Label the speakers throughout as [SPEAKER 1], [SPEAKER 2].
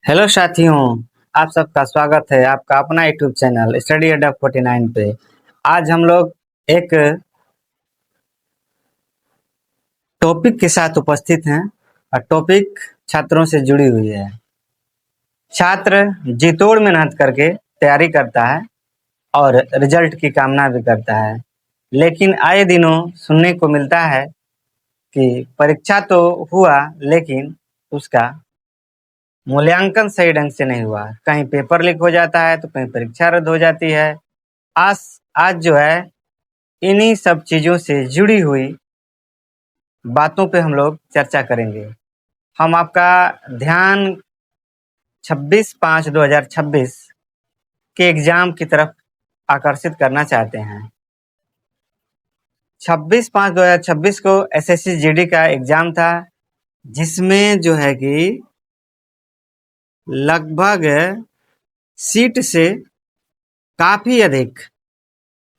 [SPEAKER 1] Hello साथियों, आप सबका स्वागत है आपका अपना यूट्यूब चैनल स्टडी अड्डा 49 पे। आज हम लोग एक टॉपिक के साथ उपस्थित हैं और टॉपिक छात्रों से जुड़ी हुई है। छात्र जी तोड़ मेहनत करके तैयारी करता है और रिजल्ट की कामना भी करता है, लेकिन आए दिनों सुनने को मिलता है कि परीक्षा तो हुआ लेकिन उसका मूल्यांकन सही ढंग से नहीं हुआ। कहीं पेपर लीक हो जाता है तो कहीं परीक्षा रद्द हो जाती है। आज आज जो है इन्हीं सब चीज़ों से जुड़ी हुई बातों पे हम लोग चर्चा करेंगे। हम आपका ध्यान 26/5/2026 के एग्ज़ाम की तरफ आकर्षित करना चाहते हैं। 26/5/2026 को एसएससी जीडी का एग्ज़ाम था, जिसमें जो है कि लगभग सीट से काफ़ी अधिक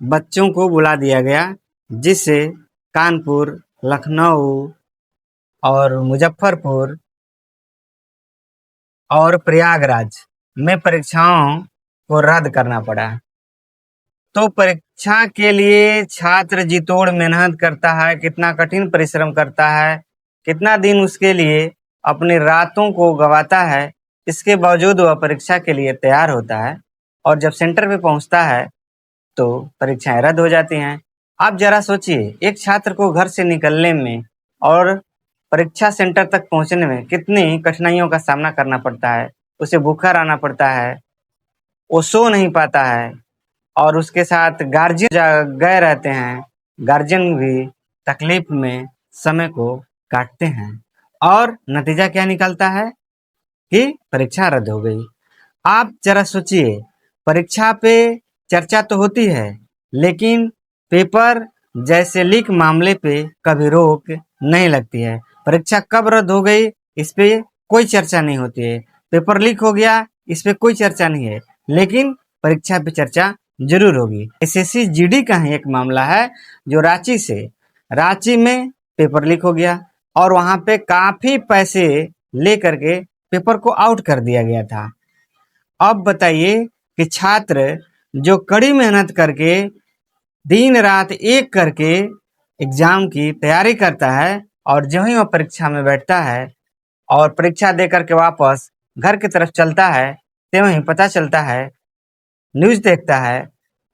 [SPEAKER 1] बच्चों को बुला दिया गया, जिससे कानपुर, लखनऊ और मुजफ्फरपुर और प्रयागराज में परीक्षाओं को रद्द करना पड़ा। तो परीक्षा के लिए छात्र जी तोड़ मेहनत करता है, कितना कठिन परिश्रम करता है, कितना दिन उसके लिए अपनी रातों को गंवाता है, इसके बावजूद वह परीक्षा के लिए तैयार होता है और जब सेंटर पे पहुंचता है तो परीक्षाएं रद्द हो जाती हैं। आप जरा सोचिए, एक छात्र को घर से निकलने में और परीक्षा सेंटर तक पहुंचने में कितनी कठिनाइयों का सामना करना पड़ता है। उसे भूखा रहना पड़ता है, वो सो नहीं पाता है और उसके साथ गार्जियन गए रहते हैं। गार्जियन भी तकलीफ में समय को काटते हैं और नतीजा क्या निकलता है कि परीक्षा रद्द हो गई। आप जरा सोचिए, परीक्षा पे चर्चा तो होती है, लेकिन पेपर जैसे लीक मामले पे कभी रोक नहीं लगती है। परीक्षा कब रद्द हो गई इस पे कोई चर्चा नहीं होती है। पेपर लीक हो गया इस पे कोई चर्चा नहीं है, लेकिन परीक्षा पे चर्चा जरूर होगी। एसएससी जीडी का ही एक मामला है, जो रांची में पेपर लीक हो गया और वहां पे काफी पैसे लेकर के पेपर को आउट कर दिया गया था। अब बताइए कि छात्र जो कड़ी मेहनत करके दिन रात एक करके एग्जाम की तैयारी करता है और जो ही वह परीक्षा में बैठता है और परीक्षा दे करके वापस घर की तरफ चलता है, त्यों ही पता चलता है, न्यूज देखता है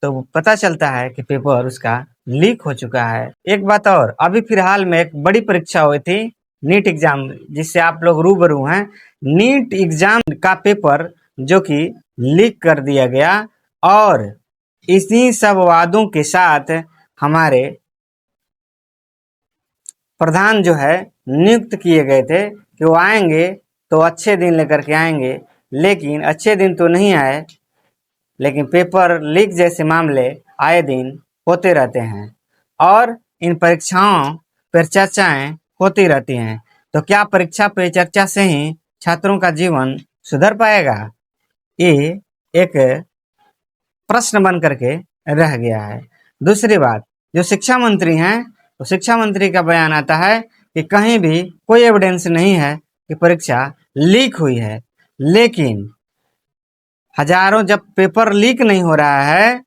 [SPEAKER 1] तो पता चलता है कि पेपर उसका लीक हो चुका है। एक बात और, अभी फिलहाल में एक बड़ी परीक्षा हुई थी, नीट एग्जाम, जिससे आप लोग रूबरू हैं। नीट एग्जाम का पेपर जो कि लीक कर दिया गया और इसी सब वादों के साथ हमारे प्रधान जो है नियुक्त किए गए थे कि वो आएंगे तो अच्छे दिन लेकर के आएंगे, लेकिन अच्छे दिन तो नहीं आए, लेकिन पेपर लीक जैसे मामले आए दिन होते रहते हैं और इन परीक्षाओं पर चर्चाएं होती रहती हैं। तो क्या परीक्षा पे चर्चा से ही छात्रों का जीवन सुधर पाएगा? ये एक प्रश्न बन करके रह गया है। दूसरी बात, जो शिक्षा मंत्री हैं, तो शिक्षा मंत्री का बयान आता है कि कहीं भी कोई एविडेंस नहीं है कि परीक्षा लीक हुई है, लेकिन हजारों, जब पेपर लीक नहीं हो रहा है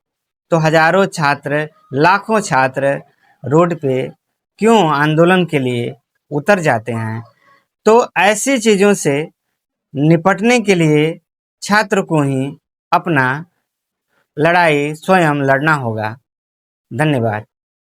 [SPEAKER 1] तो हजारों छात्र, लाखों छात्र रोड पे क्यों आंदोलन के लिए उतर जाते हैं। तो ऐसी चीजों से निपटने के लिए छात्र को ही अपना लड़ाई स्वयं लड़ना होगा। धन्यवाद।